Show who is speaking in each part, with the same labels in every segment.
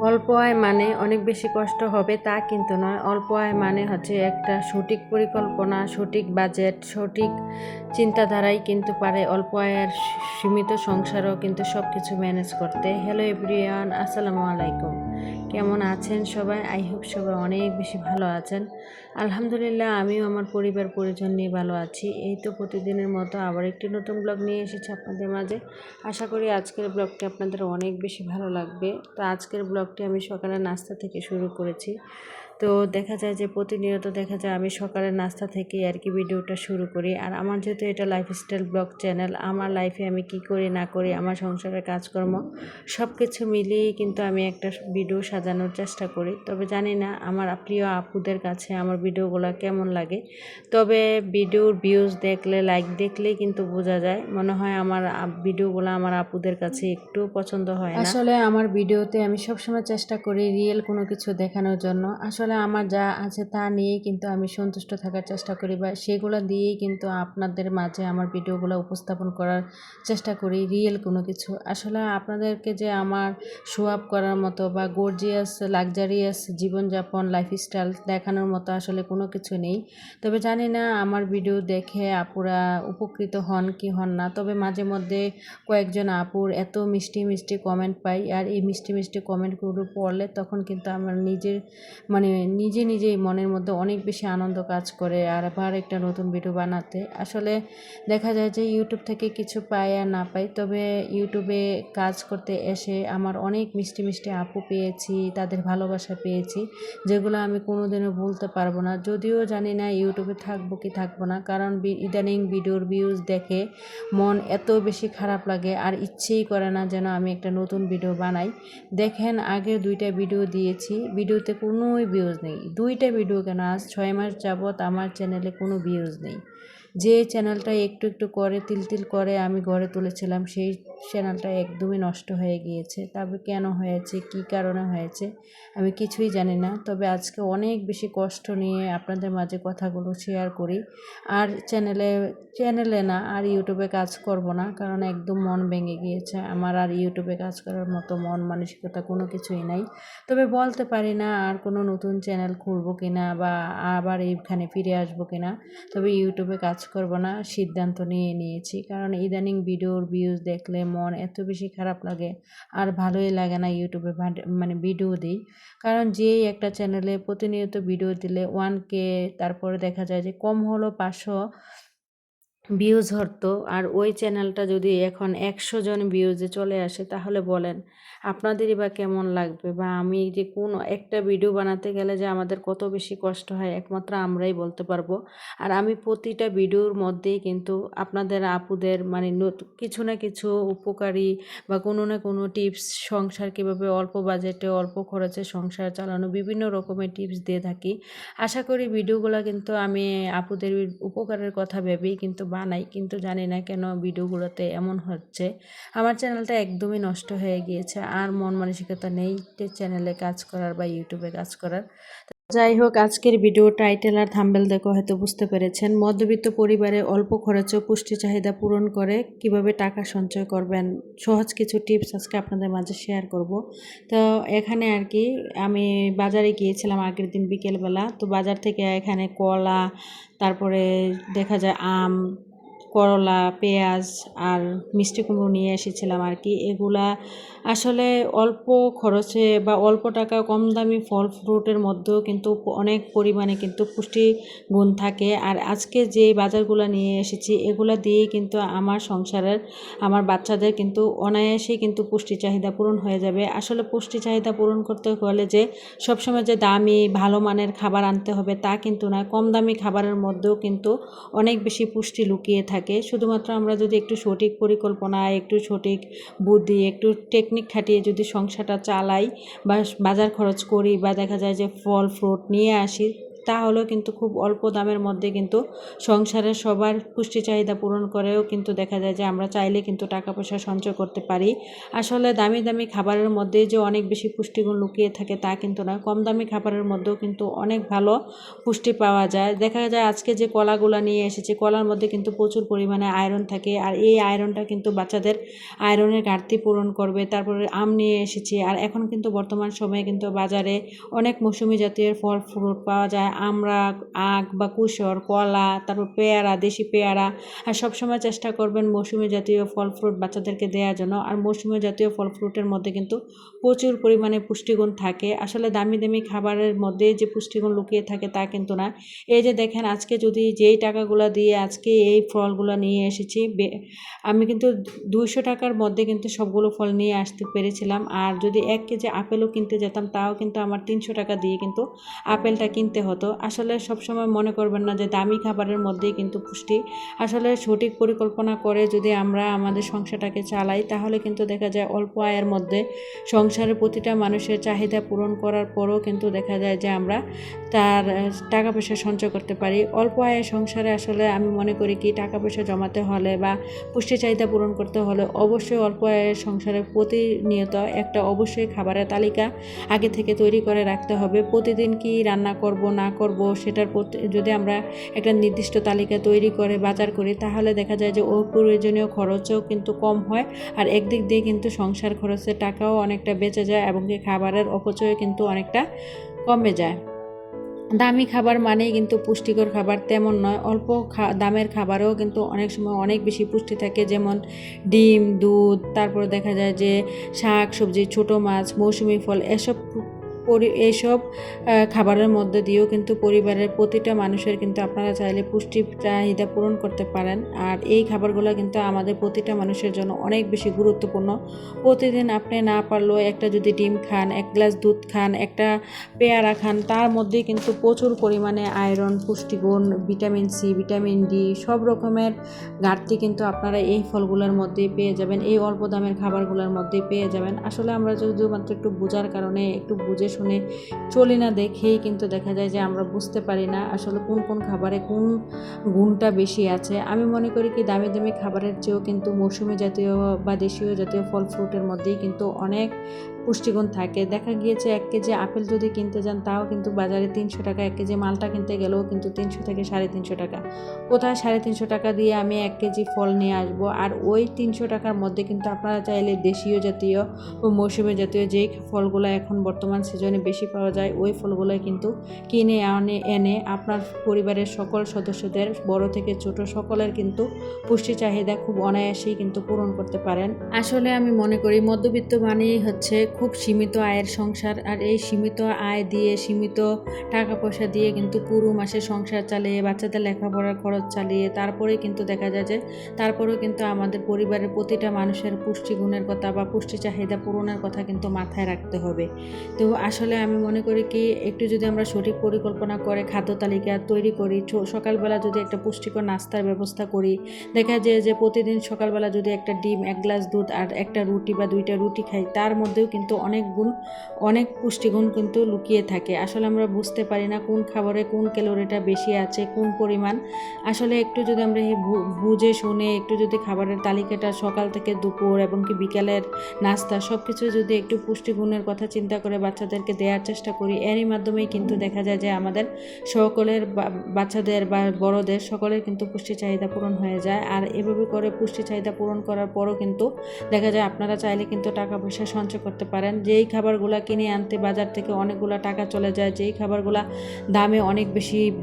Speaker 1: অল্প আয় মানে অনেক বেশি কষ্ট হবে তা কিন্তু নয়। অল্প আয় মানে হচ্ছে একটা সঠিক পরিকল্পনা, সঠিক বাজেট, সঠিক চিন্তাধারাই কিন্তু পারে অল্প আয়ের সীমিত সংসারও কিন্তু সব কিছু ম্যানেজ করতে। হ্যালো এভরিওয়ান, আসসালামু আলাইকুম। কেমন আছেন সবাই? আই হোপ সবাই অনেক বেশি ভালো আছেন। আলহামদুলিল্লাহ, আমিও আমার পরিবার পরিজন নিয়ে ভালো আছি। এই তো প্রতিদিনের মতো আবার একটি নতুন ব্লগ নিয়ে এসেছি আপনাদের মাঝে। আশা করি আজকের ব্লগটি আপনাদের অনেক বেশি ভালো লাগবে। তো আজকের ব্লগটি আমি সকালের নাস্তা থেকে শুরু করেছি। তো দেখা যায় যে প্রতিনিয়ত দেখা যায় আমি সকালের নাস্তা থেকে আর কি ভিডিওটা শুরু করি। আর আমার যেহেতু এটা লাইফস্টাইল ব্লগ চ্যানেল, আমার লাইফে আমি কি করি না করি, আমার সংসারের কাজকর্ম সব কিছু মিলিয়েই কিন্তু আমি একটা ভিডিও সাজানোর চেষ্টা করি। তবে জানি না আমার প্রিয় আপুদের কাছে আমার ভিডিওগুলো কেমন লাগে। তবে ভিডিওর ভিউজ দেখলে, লাইক দেখলেই কিন্তু বোঝা যায়, মনে হয় আমার ভিডিওগুলো আমার আপুদের কাছে একটু পছন্দ হয় না। আসলে আমার ভিডিওতে আমি সবসময় চেষ্টা করি রিয়েল কোনো কিছু দেখানোর জন্য। আসলে আমার যা আছে তা নিয়েই কিন্তু আমি সন্তুষ্ট থাকার চেষ্টা করি, বা সেগুলো দিয়েই কিন্তু আপনাদের মাঝে আমার ভিডিওগুলো উপস্থাপন করার চেষ্টা করি, রিয়েল কোনো কিছু। আসলে আপনাদেরকে যে আমার শো আপ করার মতো বা গর্জিয়াস লাক্সারিয়াস জীবনযাপন লাইফস্টাইল দেখানোর মতো আসলে কোনো কিছু নেই। তবে জানি না আমার ভিডিও দেখে আপুরা উপকৃত হন কি হন না। তবে মাঝে মধ্যে কয়েকজন আপুর এত মিষ্টি মিষ্টি কমেন্ট পাই, আর এই মিষ্টি মিষ্টি কমেন্টগুলো পড়লে তখন কিন্তু আমার নিজেই মনের মধ্যে অনেক বেশি আনন্দ কাজ করে আর আবার একটা নতুন ভিডিও বানাতে। আসলে দেখা যায় যে ইউটিউব থেকে কিছু পাই আর না পাই, তবে ইউটিউবে কাজ করতে এসে আমার অনেক মিষ্টি মিষ্টি আপু পেয়েছি, তাদের ভালোবাসা পেয়েছি, যেগুলো আমি কোনোদিনও ভুলতে পারবো না। যদিও জানি না ইউটিউবে থাকবো কি থাকবো না, কারণ ইদানিং ভিডিওর ভিউজ দেখে মন এত বেশি খারাপ লাগে আর ইচ্ছেই করে না যেন আমি একটা নতুন ভিডিও বানাই। দেখেন, আগের 2টা ভিডিও দিয়েছি, ভিডিওতে কোনোই ভিউজ নেই। 2টা ভিডিও কেন, আজ 6 মাস যাবৎ আমার চ্যানেলে কোনো ভিউজ নেই। যে চ্যানেলটা একটু একটু করে তিল করে আমি গড়ে তুলেছিলাম, সেই চ্যানেলটা একদমই নষ্ট হয়ে গিয়েছে। তবে কেন হয়েছে, কী কারণে হয়েছে আমি কিছুই জানি না। তবে আজকে অনেক বেশি কষ্ট নিয়ে আপনাদের মাঝে কথাগুলো শেয়ার করি। আর চ্যানেলে না, আর ইউটিউবে কাজ করব না, কারণ একদম মন ভেঙে গিয়েছে আমার। আর ইউটিউবে কাজ করার মতো মন মানসিকতা কোনো কিছুই নাই। তবে বলতে পারি না আর কোনো নতুন চ্যানেল খুলবো কিনা বা আবার এইখানে ফিরে আসবো কিনা। তবে ইউটিউবে কাজ করব না সিদ্ধান্ত নিয়ে নিয়েছি, কারণ ইদানিং ভিডিওর ভিউজ দেখলে মন এত বেশি খারাপ লাগে আর ভালোই লাগে না ইউটিউবে ভিডিও দিই। কারণ যেই একটা চ্যানেলে প্রতিনিয়ত ভিডিও দিলে 1K, তারপরে দেখা যায় যে কম হলো 500 ভিউজ হতো, আর ওই চ্যানেলটা যদি এখন 100 জন ভিউজে চলে আসে, তাহলে বলেন আপনাদেরই বা কেমন লাগবে, বা আমি যে কোন একটা ভিডিও বানাতে গেলে যে আমাদের কত বেশি কষ্ট হয় একমাত্র আমরাই বলতে পারবো। আর আমি প্রতিটা ভিডিওর মধ্যেই কিন্তু আপনাদের আপুদের কিছু না কিছু উপকারী বা কোনো না কোনো টিপস, সংসার কীভাবে অল্প বাজেটে অল্প খরচে সংসার চালানো, বিভিন্ন রকমের টিপস দিয়ে থাকি। আশা করি ভিডিওগুলো কিন্তু আমি আপুদের উপকারের কথা ভেবেই কিন্তু বানাই, কিন্তু জানি না কেন ভিডিওগুলোতে এমন হচ্ছে। আমার চ্যানেলটা একদমই নষ্ট হয়ে গিয়েছে, আর মন মানসিকতা নেই চ্যানেলে কাজ করার বা ইউটিউবে কাজ করার। যাই হোক, আজকের ভিডিও টাইটেল আর থাম্বনেল দেখে হয়তো বুঝতে পেরেছেন, মধ্যবিত্ত পরিবারে অল্প খরচে পুষ্টি চাহিদা পূরণ করে কিভাবে টাকা সঞ্চয় করবেন, সহজ কিছু টিপস আজকে আপনাদের মাঝে শেয়ার করব। তো এখানে আর কি আমি বাজারে গিয়েছিলাম আগের দিন বিকেলবেলা। তো বাজার থেকে এখানে কলা, তারপরে দেখা যায় আম, করলা, পেঁয়াজ আর মিষ্টি কুমড়ো নিয়ে এসেছিলাম আর কি। এগুলা আসলে অল্প খরচে বা অল্প টাকা কম দামি ফল ফ্রুটের মধ্যেও কিন্তু অনেক পরিমাণে কিন্তু পুষ্টি গুণ থাকে। আর আজকে যে বাজারগুলো নিয়ে এসেছি, এগুলা দিয়েই কিন্তু আমার সংসারের, আমার বাচ্চাদের কিন্তু অনায়াসেই কিন্তু পুষ্টি চাহিদা পূরণ হয়ে যাবে। আসলে পুষ্টি চাহিদা পূরণ করতে হলে যে সবসময় যে দামি ভালো মানের খাবার আনতে হবে তা কিন্তু না, কম দামি খাবারের মধ্যেও কিন্তু অনেক বেশি পুষ্টি লুকিয়ে থাকে। শুধুমাত্র আমরা যদি একটু সঠিক পরিকল্পনা, একটু সঠিক বুদ্ধি, একটু টেকনিক খাটিয়ে যদি সংসারটা চালাই বা বাজার খরচ করি, বা দেখা যায় যে ফল ফ্রুট নিয়ে আসি, তাহলেও কিন্তু খুব অল্প দামের মধ্যে কিন্তু সংসারের সবার পুষ্টি চাহিদা পূরণ করেও কিন্তু দেখা যায় যে আমরা চাইলে কিন্তু টাকা পয়সা সঞ্চয় করতে পারি। আসলে দামি দামি খাবারের মধ্যে যে অনেক বেশি পুষ্টিগুণ লুকিয়ে থাকে তা কিন্তু নয়, কম দামি খাবারের মধ্যেও কিন্তু অনেক ভালো পুষ্টি পাওয়া যায়। দেখা যায় আজকে যে কলাগুলো নিয়ে এসেছি, কলার মধ্যে কিন্তু প্রচুর পরিমাণে আয়রন থাকে, আর এই আয়রনটা কিন্তু বাচ্চাদের আয়রনের ঘাটতি পূরণ করবে। তারপরে আম নিয়ে এসেছি, আর এখন কিন্তু বর্তমান সময়ে কিন্তু বাজারে অনেক মৌসুমি জাতীয় ফল ফ্রুট পাওয়া যায়, আমরা আখ বা কুশর, কলা, তারপর পেয়ারা, দেশি পেয়ারা। আর সবসময় চেষ্টা করবেন মৌসুমি জাতীয় ফল ফ্রুট বাচ্চাদেরকে দেওয়ার জন্য। আর মৌসুমি জাতীয় ফল ফ্রুটের মধ্যে কিন্তু প্রচুর পরিমাণে পুষ্টিগুণ থাকে। আসলে দামি দামি খাবারের মধ্যে যে পুষ্টিগুণ লুকিয়ে থাকে তা কিন্তু না। এই যে দেখেন, আজকে যদি যেই টাকাগুলো দিয়ে আজকে এই ফলগুলো নিয়ে এসেছি, আমি কিন্তু 200 টাকার মধ্যে কিন্তু সবগুলো ফল নিয়ে আসতে পেরেছিলাম। আর যদি 1 কেজি আপেলও কিনতে যেতাম তাও কিন্তু আমার 300 টাকা দিয়ে কিন্তু আপেলটা কিনতে হতো। আসলে সবসময় মনে করবেন না যে দামি খাবারের মধ্যেই কিন্তু পুষ্টি। আসলে সঠিক পরিকল্পনা করে যদি আমরা আমাদের সংসারটাকে চালাই তাহলে কিন্তু দেখা যায় অল্প আয়ের মধ্যে সংসারের প্রতিটা মানুষের চাহিদা পূরণ করার পরও কিন্তু দেখা যায় যে আমরা তার টাকা পয়সা সঞ্চয় করতে পারি। অল্প আয়ের সংসারে আসলে আমি মনে করি কি টাকা পয়সা জমাতে হলে বা পুষ্টি চাহিদা পূরণ করতে হলে অবশ্যই অল্প আয়ের সংসারে প্রতিনিয়ত একটা অবশ্যই খাবারের তালিকা আগে থেকে তৈরি করে রাখতে হবে। প্রতিদিন কি রান্না করব না করব সেটার যদি আমরা একটা নির্দিষ্ট তালিকা তৈরি করে বাজার করি তাহলে দেখা যায় যে অপ্রয়োজনীয় খরচও কিন্তু কম হয়, আর একদিক দিয়ে কিন্তু সংসার খরচের টাকাও অনেকটা বেঁচে যায় এবং কি খাবারের অপচয় কিন্তু অনেকটা কমে যায়। দামি খাবার মানেই কিন্তু পুষ্টিকর খাবার তেমন নয়, অল্প দামের খাবারেও কিন্তু অনেক সময় অনেক বেশি পুষ্টি থাকে, যেমন ডিম, দুধ, তারপর দেখা যায় যে শাক সবজি, ছোট মাছ, মৌসুমি ফল, এইসব খাবারের মধ্যে দিয়েও কিন্তু পরিবারের প্রতিটা মানুষের কিন্তু আপনারা চাইলে পুষ্টি চাহিদা পূরণ করতে পারেন। আর এই খাবারগুলো কিন্তু আমাদের প্রতিটা মানুষের জন্য অনেক বেশি গুরুত্বপূর্ণ। প্রতিদিন আপনি না পারলেও একটা যদি ডিম খান, 1 গ্লাস দুধ খান, একটা পেয়ারা খান, তার মধ্যেই কিন্তু প্রচুর পরিমাণে আয়রন, পুষ্টিগুণ, ভিটামিন সি, ভিটামিন ডি সব রকমের ঘাটতি কিন্তু আপনারা এই ফলগুলোর মধ্যেই পেয়ে যাবেন, এই অল্প দামের খাবারগুলোর মধ্যেই পেয়ে যাবেন। আসলে আমরা শুধুমাত্র একটু বোঝার কারণে একটু বুঝে শুনে চলি না দেখেই কিন্তু দেখা যায় যে আমরা বুঝতে পারি না আসলে কোন কোন খাবারে কোন গুণটা বেশি আছে। আমি মনে করি কি দামি দামি খাবারের চেয়েও কিন্তু মৌসুমি জাতীয় বা দেশীয় জাতীয় ফল ফ্রুটের মধ্যেই কিন্তু অনেক পুষ্টিগুণ থাকে। দেখা গিয়েছে 1 কেজি আপেল যদি কিনতে যান তাও কিন্তু বাজারে 300 টাকা, 1 কেজি মালটা কিনতে গেলেও কিন্তু 300 থেকে 350 টাকা। কোথায় 350 টাকা দিয়ে আমি 1 কেজি ফল নিয়ে আসবো? আর ওই 300 টাকার মধ্যে কিন্তু আপনারা চাইলে দেশীয় জাতীয় ও মৌসুমি জাতীয় যেই ফলগুলো এখন বর্তমান সিজনে বেশি পাওয়া যায় ওই ফলগুলো কিন্তু কিনে এনে আপনার পরিবারের সকল সদস্যদের বড় থেকে ছোট সকলের কিন্তু পুষ্টি চাহিদা খুব অনায়াসেই কিন্তু পূরণ করতে পারেন। আসলে আমি মনে করি মধ্যবিত্ত মানেই হচ্ছে খুব সীমিত আয়ের সংসার, আর এই সীমিত আয় দিয়ে সীমিত টাকা পয়সা দিয়ে কিন্তু পুরো মাসে সংসার চালিয়ে বাচ্চাদের লেখাপড়ার খরচ চালিয়ে তারপরে কিন্তু দেখা যায় যে তারপরেও কিন্তু আমাদের পরিবারের প্রতিটা মানুষের পুষ্টিগুণের কথা বা পুষ্টি চাহিদা পূরণের কথা কিন্তু মাথায় রাখতে হবে। তো আসলে আমি মনে করি কি একটু যদি আমরা সঠিক পরিকল্পনা করে খাদ্য তালিকা তৈরি করি, সকালবেলা যদি একটা পুষ্টিকর নাস্তার ব্যবস্থা করি, দেখা যায় যে প্রতিদিন সকালবেলা যদি একটা ডিম, 1 গ্লাস দুধ আর একটা রুটি বা 2টা রুটি খাই তার মধ্যেও কিন্তু অনেক পুষ্টিগুণ কিন্তু লুকিয়ে থাকে। আসলে আমরা বুঝতে পারি না কোন খাবারে কোন ক্যালোরিটা বেশি আছে, কোন পরিমাণ। আসলে একটু যদি আমরা বুঝে শুনে একটু যদি খাবারের তালিকাটা সকাল থেকে দুপুর এবং কি বিকালের নাস্তা সব কিছু যদি একটু পুষ্টিগুণের কথা চিন্তা করে বাচ্চাদেরকে দেওয়ার চেষ্টা করি, এরই মাধ্যমেই কিন্তু দেখা যায় যে আমাদের সকলের বাচ্চাদের বা বড়দের সকলের কিন্তু পুষ্টি চাহিদা পূরণ হয়ে যায়। আর এভাবে করে পুষ্টি চাহিদা পূরণ করার পরও কিন্তু দেখা যায় আপনারা চাইলে কিন্তু টাকা পয়সা সঞ্চয় করতে পারেন। যেই খাবারগুলো কিনে আনতে বাজার থেকে অনেকগুলো টাকা চলে যায়, যেই খাবারগুলো দামে অনেক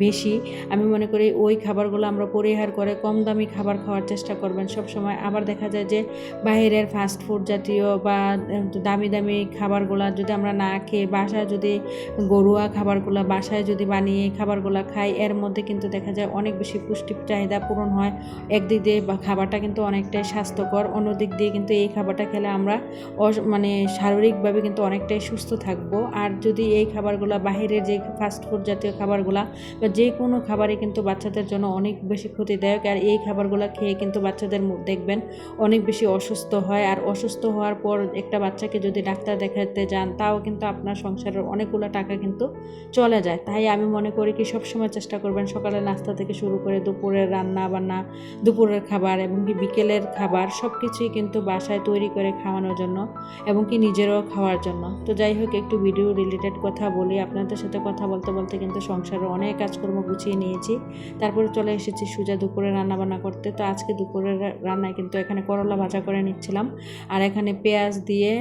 Speaker 1: বেশি, আমি মনে করি ওই খাবারগুলো আমরা পরিহার করে কম দামি খাবার খাওয়ার চেষ্টা করবেন সব সময়। আবার দেখা যায় যে বাইরের ফাস্ট ফুড জাতীয় বা দামি দামি খাবারগুলো যদি আমরা না খেয়ে বাসায় যদি ঘরোয়া খাবারগুলো বাসায় যদি বানিয়ে খাবারগুলো খাই, এর মধ্যে কিন্তু দেখা যায় অনেক বেশি পুষ্টি চাহিদা পূরণ হয়। একদিক দিয়ে খাবারটা কিন্তু অনেকটাই স্বাস্থ্যকর, অন্যদিক দিয়ে কিন্তু এই খাবারটা খেলে আমরা মানে শারীরিকভাবে কিন্তু অনেকটাই সুস্থ থাকবো। আর যদি এই খাবারগুলো বাহিরের যে ফাস্টফুড জাতীয় খাবারগুলো বা যে কোনো খাবারই কিন্তু বাচ্চাদের জন্য অনেক বেশি ক্ষতিদায়ক। আর এই খাবারগুলো খেয়ে কিন্তু বাচ্চাদের দেখবেন অনেক বেশি অসুস্থ হয়। আর অসুস্থ হওয়ার পর একটা বাচ্চাকে যদি ডাক্তার দেখাতে যান তাও কিন্তু আপনার সংসারের অনেকগুলো টাকা কিন্তু চলে যায়। তাই আমি মনে করি কি সবসময় চেষ্টা করবেন সকালের নাস্তা থেকে শুরু করে দুপুরের রান্না বান্না, দুপুরের খাবার এবং কি বিকেলের খাবার সব কিছুই কিন্তু বাসায় তৈরি করে খাওয়ানোর জন্য এবং কি নিজেরও খাওয়ার জন্য। তো যাই হোক, একটু ভিডিও রিলেটেড কথা বলি। আপনাদের সাথে কথা বলতে বলতে কিন্তু সংসারের অনেক কাজকর্ম গুছিয়ে নিয়েছি। তারপরে চলে এসেছি সোজা দুপুরে রান্নাবান্না করতে। তো আজকে দুপুরের রান্নায় কিন্তু এখানে করলা ভাজা করে নিচ্ছিলাম, আর এখানে পেঁয়াজ দিয়ে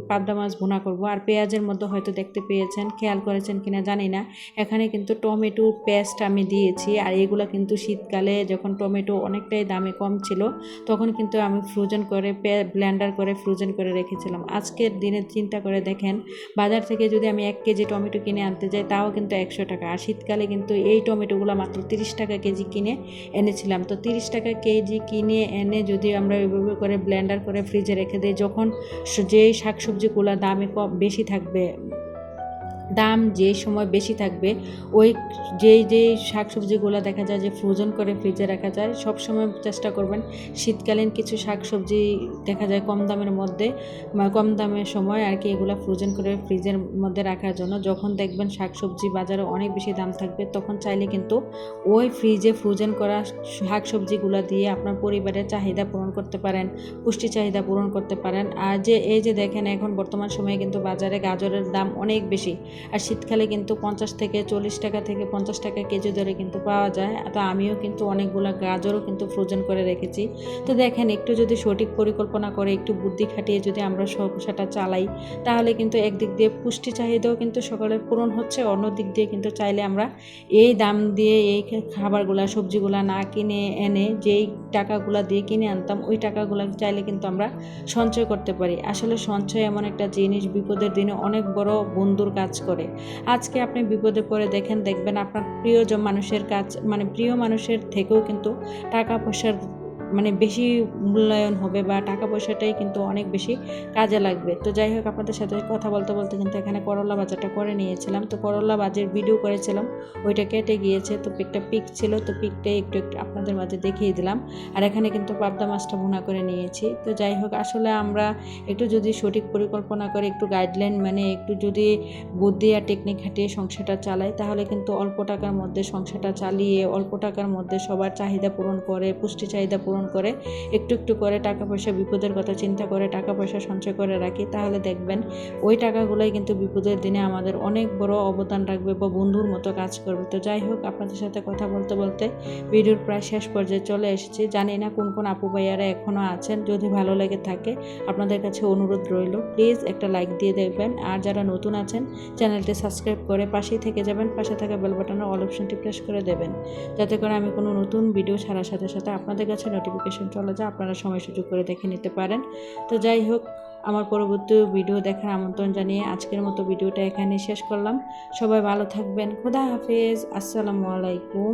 Speaker 1: পাবদা মাছ ভুনা করব। আর পেঁয়াজের মধ্যে হয়তো দেখতে পেয়েছেন, খেয়াল করেছেন কিনা জানি না, এখানে কিন্তু টমেটো পেস্ট আমি দিয়েছি। আর এগুলো কিন্তু শীতকালে যখন টমেটো অনেকটাই দামে কম ছিল তখন কিন্তু আমি ফ্রোজেন করে ব্লেন্ডার করে ফ্রোজেন করে রেখেছিলাম। আজকের দিনে চিন্তা করে দেখেন, বাজার থেকে যদি আমি 1 কেজি টমেটো কিনে আনতে যাই তাও কিন্তু 100 টাকা। আর শীতকালে কিন্তু এই টমেটোগুলো মাত্র 30 টাকা কেজি কিনে এনেছিলাম। তো 30 টাকা কেজি কিনে এনে যদি আমরা ওইভাবে করে ব্লেন্ডার করে ফ্রিজে রেখে দিই, যখন যেই শাকসবজিগুলো দামে কম বেশি থাকবে, দাম যে সময় বেশি থাকবে, ওই যেই শাকসবজিগুলো দেখা যায় যে ফ্রোজেন করে ফ্রিজে রাখা যায়। সব সময় চেষ্টা করবেন শীতকালীন কিছু শাকসবজি দেখা যায় কম দামের মধ্যে, কম দামের সময় আর কি এগুলো ফ্রোজেন করে ফ্রিজের মধ্যে রাখার জন্য। যখন দেখবেন শাকসবজি বাজারে অনেক বেশি দাম থাকবে তখন চাইলে কিন্তু ওই ফ্রিজে ফ্রোজেন করা শাকসবজিগুলো দিয়ে আপনার পরিবারের চাহিদা পূরণ করতে পারেন, পুষ্টি চাহিদা পূরণ করতে পারেন। আর এই যে দেখেন, এখন বর্তমান সময়ে কিন্তু বাজারে গাজরের দাম অনেক বেশি। আর শীতকালে কিন্তু 50 থেকে 40 টাকা থেকে 50 টাকা কেজি দরে কিন্তু পাওয়া যায়। তো আমিও কিন্তু অনেকগুলো গাজরও কিন্তু ফ্রোজেন করে রেখেছি। তো দেখেন, একটু যদি সঠিক পরিকল্পনা করে একটু বুদ্ধি খাটিয়ে যদি আমরা সংসারটা চালাই তাহলে কিন্তু একদিক দিয়ে পুষ্টি চাহিদাও কিন্তু সকলের পূরণ হচ্ছে, অন্য দিক দিয়ে কিন্তু চাইলে আমরা এই দাম দিয়ে এই খাবারগুলা সবজিগুলা না কিনে এনে যেই টাকাগুলা দিয়ে কিনে আনতাম ওই টাকাগুলো চাইলে কিন্তু আমরা সঞ্চয় করতে পারি। আসলে সঞ্চয় এমন একটা জিনিস বিপদের দিনে অনেক বড় বন্ধুর কাজ করে। আজকে আপনি বিপদে পড়ে দেখবেন আপনার প্রিয়জন মানুষের কাজ, মানে প্রিয় মানুষের থেকেও কিন্তু টাকা পয়সার বেশি মূল্যায়ন হবে বা টাকা পয়সাটাই কিন্তু অনেক বেশি কাজে লাগবে। তো যাই হোক, আপনাদের সাথে কথা বলতে বলতে কিন্তু এখানে করলা ভাজাটা করে নিয়েছিলাম। তো করলা ভাজির ভিডিও করেছিলাম, ওইটা কেটে গিয়েছে। তো একটা পিক ছিল, তো পিকটাই একটু আপনাদের মাঝে দেখিয়ে দিলাম। আর এখানে কিন্তু পাবদা মাছটা ভুনা করে নিয়েছি। তো যাই হোক, আসলে আমরা একটু যদি সঠিক পরিকল্পনা করে একটু গাইডলাইন একটু যদি বুদ্ধি আর টেকনিক খাটিয়ে সংসারটা চালাই তাহলে কিন্তু অল্প টাকার মধ্যে সংসারটা চালিয়ে অল্প টাকার মধ্যে সবার চাহিদা পূরণ করে, পুষ্টি চাহিদা পূরণ করে, একটু একটু করে টাকা পয়সা বিপদের কথা চিন্তা করে টাকা পয়সা সঞ্চয় করে রাখি, তাহলে দেখবেন ওই টাকাগুলোই কিন্তু বিপদের দিনে আমাদের অনেক বড় অবদান রাখবে বা বন্ধুর মতো কাজ করবে। তো যাই হোক, আপনাদের সাথে কথা বলতে বলতে ভিডিওর প্রায় শেষ পর্যায়ে চলে এসেছি। জানি না কোন কোন আপু ভাইয়ারা এখনও আছেন, যদি ভালো লেগে থাকে আপনাদের কাছে অনুরোধ রইল প্লিজ একটা লাইক দিয়ে দেখবেন। আর যারা নতুন আছেন চ্যানেলটি সাবস্ক্রাইব করে পাশেই থেকে যাবেন, পাশে থাকা বেল বাটনের অল অপশনটি প্রেস করে দেবেন, যাতে করে আমি কোনো নতুন ভিডিও ছাড়ার সাথে সাথে আপনাদের কাছে নোটিফিকেশন চলে যায়, আপনারা সময় সুযোগ করে দেখে নিতে পারেন। তো যাই হোক, আমার পরবর্তী ভিডিও দেখার আমন্ত্রণ জানিয়ে আজকের মতো ভিডিওটা এখানেই শেষ করলাম। সবাই ভালো থাকবেন, খোদা হাফেজ, আসসালামু আলাইকুম।